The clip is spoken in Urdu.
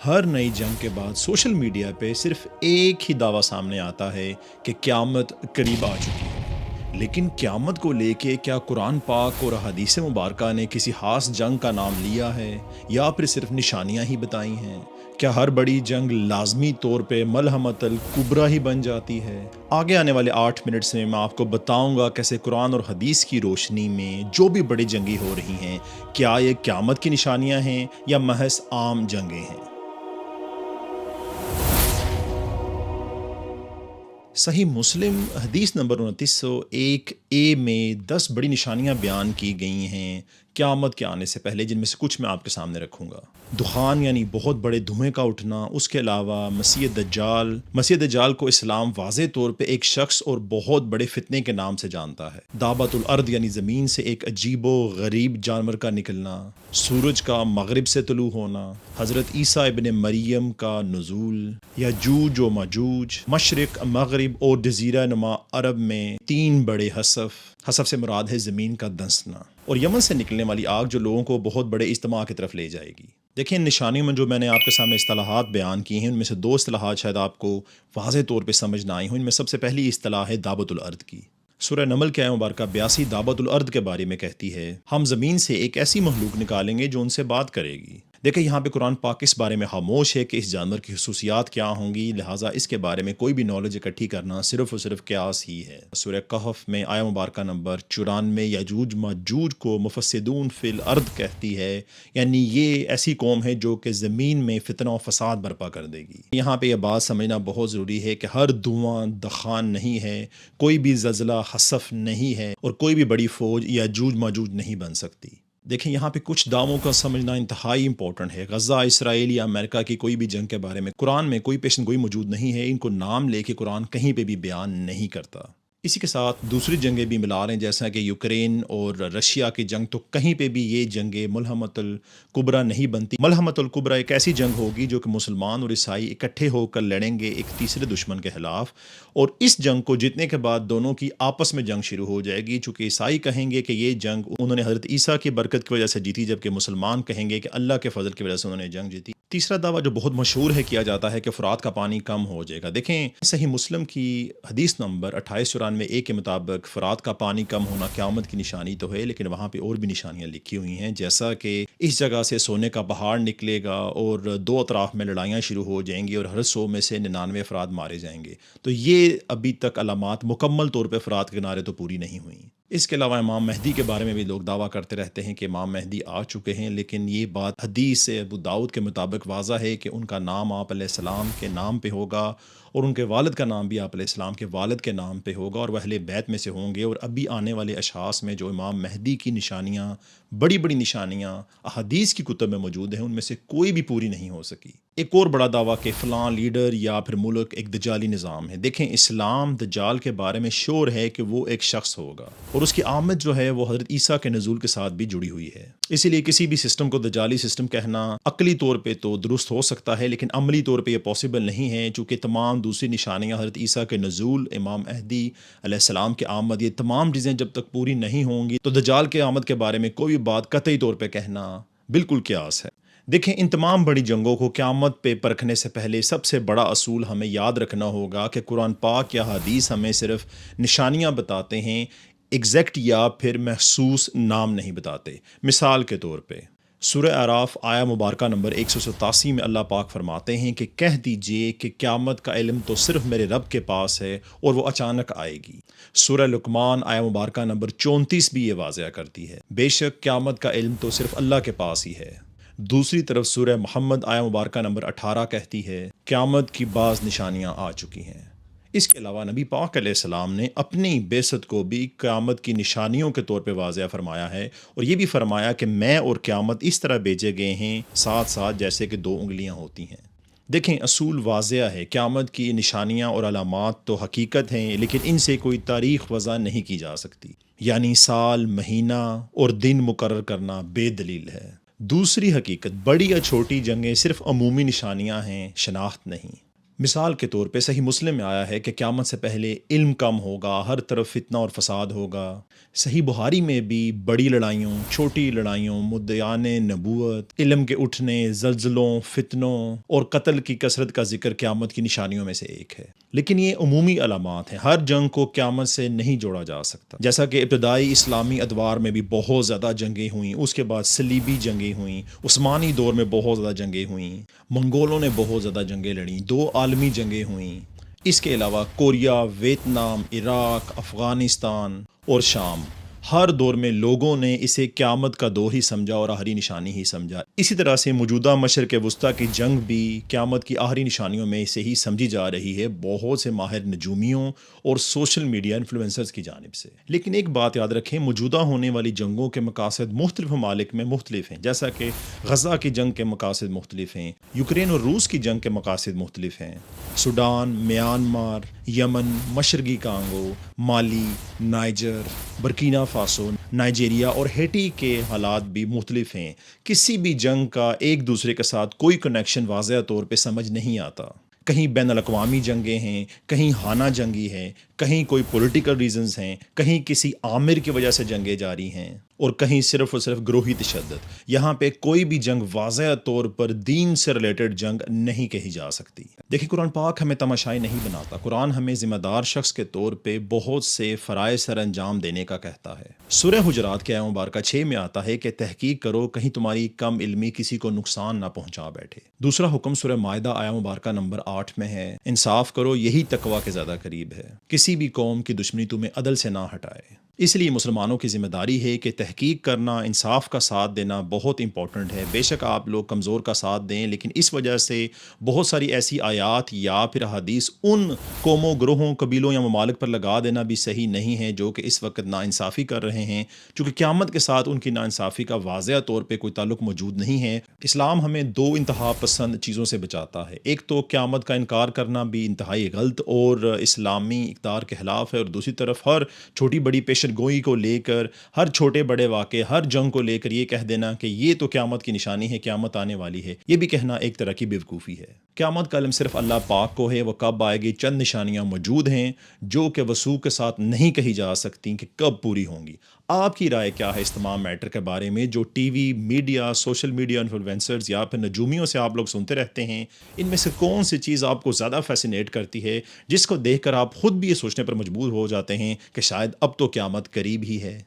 ہر نئی جنگ کے بعد سوشل میڈیا پہ صرف ایک ہی دعویٰ سامنے آتا ہے کہ قیامت قریب آ چکی ہے۔ لیکن قیامت کو لے کے کیا قرآن پاک اور احادیث مبارکہ نے کسی خاص جنگ کا نام لیا ہے یا پھر صرف نشانیاں ہی بتائی ہیں؟ کیا ہر بڑی جنگ لازمی طور پہ ملحمۃ الکبریٰ ہی بن جاتی ہے؟ آگے آنے والے 8 منٹس میں آپ کو بتاؤں گا کیسے قرآن اور حدیث کی روشنی میں جو بھی بڑی جنگیں ہو رہی ہیں، کیا یہ قیامت کی نشانیاں ہیں یا محض عام جنگیں ہیں۔ صحیح مسلم حدیث نمبر 2901 میں 10 بڑی نشانیاں بیان کی گئی ہیں قیامت کے آنے سے پہلے، جن میں سے کچھ میں آپ کے سامنے رکھوں گا۔ دخان یعنی بہت بڑے دھوئیں کا اٹھنا، اس کے علاوہ مسیح دجال کو اسلام واضح طور پہ ایک شخص اور بہت بڑے فتنے کے نام سے جانتا ہے۔ دابت الارض یعنی زمین سے ایک عجیب و غریب جانور کا نکلنا، سورج کا مغرب سے طلوع ہونا، حضرت عیسیٰ ابن مریم کا نزول، یاجوج و ماجوج، مشرق مغرب اور جزیرہ نما عرب میں 3 بڑے حصف سے مراد ہے زمین کا دنسنا، اور یمن سے نکلنے والی آگ جو لوگوں کو بہت بڑے اجتماع کی طرف لے جائے گی۔ دیکھیں، ان نشانیوں میں جو میں نے آپ کے سامنے اصطلاحات بیان کی ہیں، ان میں سے 2 اصطلاحات شاید آپ کو واضح طور پہ سمجھ نہ آئی ہوں۔ ان میں سب سے پہلی اصطلاح ہے دعوت الارض کی۔ سورہ نمل کی آیت مبارکہ 82 دعوت الارض کے بارے میں کہتی ہے، ہم زمین سے ایک ایسی مخلوق نکالیں گے جو ان سے بات کرے گی۔ دیکھیں، یہاں پہ قرآن پاک اس بارے میں خاموش ہے کہ اس جانور کی خصوصیات کیا ہوں گی، لہٰذا اس کے بارے میں کوئی بھی نالج اکٹھی کرنا صرف اور صرف قیاس ہی ہے۔ سورہ کہف میں آیت مبارکہ نمبر 94 یاجوج ماجوج کو مفسدون فی الارض کہتی ہے، یعنی یہ ایسی قوم ہے جو کہ زمین میں فتنہ و فساد برپا کر دے گی۔ یہاں پہ یہ بات سمجھنا بہت ضروری ہے کہ ہر دھواں دخان نہیں ہے، کوئی بھی زلزلہ خسف نہیں ہے، اور کوئی بھی بڑی فوج یاجوج ماجوج نہیں بن سکتی۔ دیکھیں، یہاں پہ کچھ دعووں کا سمجھنا انتہائی امپورٹنٹ ہے۔ غزہ، اسرائیل یا امریکہ کی کوئی بھی جنگ کے بارے میں قرآن میں کوئی پیشن گوئی موجود نہیں ہے، ان کو نام لے کے قرآن کہیں پہ بھی بیان نہیں کرتا۔ اسی کے ساتھ دوسری جنگیں بھی ملا رہے ہیں، جیسا کہ یوکرین اور رشیا کی جنگ، تو کہیں پہ بھی یہ جنگیں ملحمۃ الکبریٰ نہیں بنتی۔ ملحمۃ الکبریٰ ایک ایسی جنگ ہوگی جو کہ مسلمان اور عیسائی اکٹھے ہو کر لڑیں گے ایک تیسرے دشمن کے خلاف، اور اس جنگ کو جیتنے کے بعد دونوں کی آپس میں جنگ شروع ہو جائے گی، چونکہ عیسائی کہیں گے کہ یہ جنگ انہوں نے حضرت عیسیٰ کی برکت کی وجہ سے جیتی، جبکہ مسلمان کہیں گے کہ اللہ کے فضل کی وجہ سے انہوں نے جنگ جیتی۔ تیسرا دعویٰ جو بہت مشہور ہے کیا جاتا ہے کہ فرات کا پانی کم ہو جائے گا۔ دیکھیں، صحیح مسلم کی حدیث نمبر 2894 کے مطابق فرات کا پانی کم ہونا قیامت کی نشانی تو ہے، لیکن وہاں پہ اور بھی نشانیاں لکھی ہوئی ہیں، جیسا کہ اس جگہ سے سونے کا پہاڑ نکلے گا اور 2 اطراف میں لڑائیاں شروع ہو جائیں گی اور ہر 100 میں سے 99 افراد مارے جائیں گے۔ تو یہ ابھی تک علامات مکمل طور پہ فرات کے کنارے تو پوری نہیں ہوئیں۔ اس کے علاوہ امام مہدی کے بارے میں بھی لوگ دعویٰ کرتے رہتے ہیں کہ امام مہدی آ چکے ہیں، لیکن یہ بات حدیث سے ابو داؤد کے مطابق واضح ہے کہ ان کا نام آپ علیہ السلام کے نام پہ ہوگا، اور ان کے والد کا نام بھی آپ علیہ السلام کے والد کے نام پہ ہوگا، اور وہ اہل بیت میں سے ہوں گے۔ اور ابھی آنے والے اشخاص میں جو امام مہدی کی نشانیاں، بڑی بڑی نشانیاں احادیث کی کتب میں موجود ہیں، ان میں سے کوئی بھی پوری نہیں ہو سکی۔ ایک اور بڑا دعویٰ کہ فلاں لیڈر یا پھر ملک ایک دجالی نظام ہے۔ دیکھیں، اسلام دجال کے بارے میں شور ہے کہ وہ ایک شخص ہوگا، اور اس کی آمد جو ہے وہ حضرت عیسیٰ کے نزول کے ساتھ بھی جڑی ہوئی ہے۔ اسی لیے کسی بھی سسٹم کو دجالی سسٹم کہنا عقلی طور پہ تو درست ہو سکتا ہے، لیکن عملی طور پہ یہ پاسبل نہیں ہے، چونکہ تمام دوسری نشانیاں، حضرت عیسیٰ کے نزول، امام مہدی علیہ السلام کی آمد، یہ تمام چیزیں جب تک پوری نہیں ہوں گی تو دجال کے آمد کے بارے میں کوئی بات قطعی طور پہ کہنا بالکل قیاس ہے۔ دیکھیں، ان تمام بڑی جنگوں کو قیامت پہ پرکھنے سے پہلے سب سے بڑا اصول ہمیں یاد رکھنا ہوگا کہ قرآن پاک یا حدیث ہمیں صرف نشانیاں بتاتے ہیں، ایگزیکٹ یا پھر محسوس نام نہیں بتاتے۔ مثال کے طور پہ سورہ اعراف آیہ مبارکہ نمبر 187 میں اللہ پاک فرماتے ہیں کہ کہہ دیجئے کہ قیامت کا علم تو صرف میرے رب کے پاس ہے اور وہ اچانک آئے گی۔ سورہ لقمان آیہ مبارکہ نمبر 34 بھی یہ واضح کرتی ہے، بے شک قیامت کا علم تو صرف اللہ کے پاس ہی ہے۔ دوسری طرف سورہ محمد آیہ مبارکہ نمبر 18 کہتی ہے، قیامت کی بعض نشانیاں آ چکی ہیں۔ اس کے علاوہ نبی پاک علیہ السلام نے اپنی بعثت کو بھی قیامت کی نشانیوں کے طور پہ واضح فرمایا ہے، اور یہ بھی فرمایا کہ میں اور قیامت اس طرح بھیجے گئے ہیں ساتھ ساتھ جیسے کہ 2 انگلیاں ہوتی ہیں۔ دیکھیں، اصول واضح ہے، قیامت کی نشانیاں اور علامات تو حقیقت ہیں، لیکن ان سے کوئی تاریخ وضع نہیں کی جا سکتی، یعنی سال، مہینہ اور دن مقرر کرنا بے دلیل ہے۔ دوسری حقیقت، بڑی یا چھوٹی جنگیں صرف عمومی نشانیاں ہیں، شناخت نہیں۔ مثال کے طور پہ صحیح مسلم میں آیا ہے کہ قیامت سے پہلے علم کم ہوگا، ہر طرف فتنہ اور فساد ہوگا۔ صحیح بخاری میں بھی بڑی لڑائیوں، چھوٹی لڑائیوں، مدعیان نبوت، علم کے اٹھنے، زلزلوں، فتنوں اور قتل کی کثرت کا ذکر قیامت کی نشانیوں میں سے ایک ہے۔ لیکن یہ عمومی علامات ہیں، ہر جنگ کو قیامت سے نہیں جوڑا جا سکتا۔ جیسا کہ ابتدائی اسلامی ادوار میں بھی بہت زیادہ جنگیں ہوئیں، اس کے بعد صلیبی جنگیں ہوئیں، عثمانی دور میں بہت زیادہ جنگیں ہوئیں، منگولوں نے بہت زیادہ جنگیں لڑیں، 2 عالمی جنگیں ہوئیں۔ اس کے علاوہ کوریا، ویتنام، عراق، افغانستان اور شام، ہر دور میں لوگوں نے اسے قیامت کا دور ہی سمجھا اور آخری نشانی ہی سمجھا۔ اسی طرح سے موجودہ مشرق وسطیٰ کی جنگ بھی قیامت کی آخری نشانیوں میں سے ہی سمجھی جا رہی ہے، بہت سے ماہر نجومیوں اور سوشل میڈیا انفلوئنسرز کی جانب سے۔ لیکن ایک بات یاد رکھیں، موجودہ ہونے والی جنگوں کے مقاصد مختلف ممالک میں مختلف ہیں، جیسا کہ غزہ کی جنگ کے مقاصد مختلف ہیں، یوکرین اور روس کی جنگ کے مقاصد مختلف ہیں، سوڈان، میانمار، یمن، مشرقی کانگو، مالی، نائجر، برکینا فاسو، نائجیریا اور ہیٹی کے حالات بھی مختلف ہیں۔ کسی بھی جنگ کا ایک دوسرے کے ساتھ کوئی کنیکشن واضح طور پہ سمجھ نہیں آتا۔ کہیں بین الاقوامی جنگیں ہیں، کہیں خانہ جنگی ہے، کہیں کوئی پولیٹیکل ریزنز ہیں، کہیں کسی عامر کی وجہ سے جنگیں جاری ہیں، اور کہیں صرف اور صرف گروہی تشدد۔ یہاں پہ کوئی بھی جنگ واضح طور پر دین سے ریلیٹڈ جنگ نہیں کہی جا سکتی۔ دیکھیں، قرآن پاک ہمیں تماشائی نہیں بناتا، قرآن ہمیں ذمہ دار شخص کے طور پہ بہت سے فرائض سر انجام دینے کا کہتا ہے۔ سورہ حجرات کے آیہ مبارکہ 6 میں آتا ہے کہ تحقیق کرو کہیں تمہاری کم علمی کسی کو نقصان نہ پہنچا بیٹھے۔ دوسرا حکم سورہ مائدہ آیہ مبارکہ نمبر 8 میں ہے، انصاف کرو یہی تقویٰ کے زیادہ قریب ہے، کسی بھی قوم کی دشمنی تمہیں عدل سے نہ ہٹائے۔ اس لیے مسلمانوں کی ذمہ داری ہے کہ تحقیق کرنا، انصاف کا ساتھ دینا بہت امپورٹنٹ ہے۔ بے شک آپ لوگ کمزور کا ساتھ دیں، لیکن اس وجہ سے بہت ساری ایسی آیات یا پھر احادیث ان قوموں، گروہوں، قبیلوں یا ممالک پر لگا دینا بھی صحیح نہیں ہے جو کہ اس وقت ناانصافی کر رہے ہیں، چونکہ قیامت کے ساتھ ان کی ناانصافی کا واضح طور پہ کوئی تعلق موجود نہیں ہے۔ اسلام ہمیں 2 انتہا پسند چیزوں سے بچاتا ہے، ایک تو قیامت کا انکار کرنا بھی انتہائی غلط اور اسلامی اقدار کے خلاف ہے، اور دوسری طرف ہر چھوٹی بڑی پیشن گوئی کو لے کر، ہر چھوٹے بڑے واقعے، ہر جنگ کو لے کر یہ کہہ دینا کہ یہ تو قیامت کی نشانی ہے، قیامت آنے والی ہے، یہ بھی کہنا ایک طرح کی بیوقوفی ہے۔ قیامت کا علم صرف اللہ پاک کو ہے، وہ کب آئے گی، چند نشانیاں موجود ہیں جو کہ وثوق کے ساتھ نہیں کہی جا سکتی کہ کب پوری ہوں گی۔ آپ کی رائے کیا ہے اس تمام میٹر کے بارے میں جو T V, media, social media influencers یا پھر نجومیوں سے آپ لوگ سنتے رہتے ہیں؟ ان میں سے کون سی چیز آپ کو زیادہ فیسینیٹ کرتی ہے، جس کو دیکھ کر آپ خود بھی یہ سوچنے پر مجبور ہو جاتے ہیں کہ شاید اب تو قیامت قریب ہی ہے؟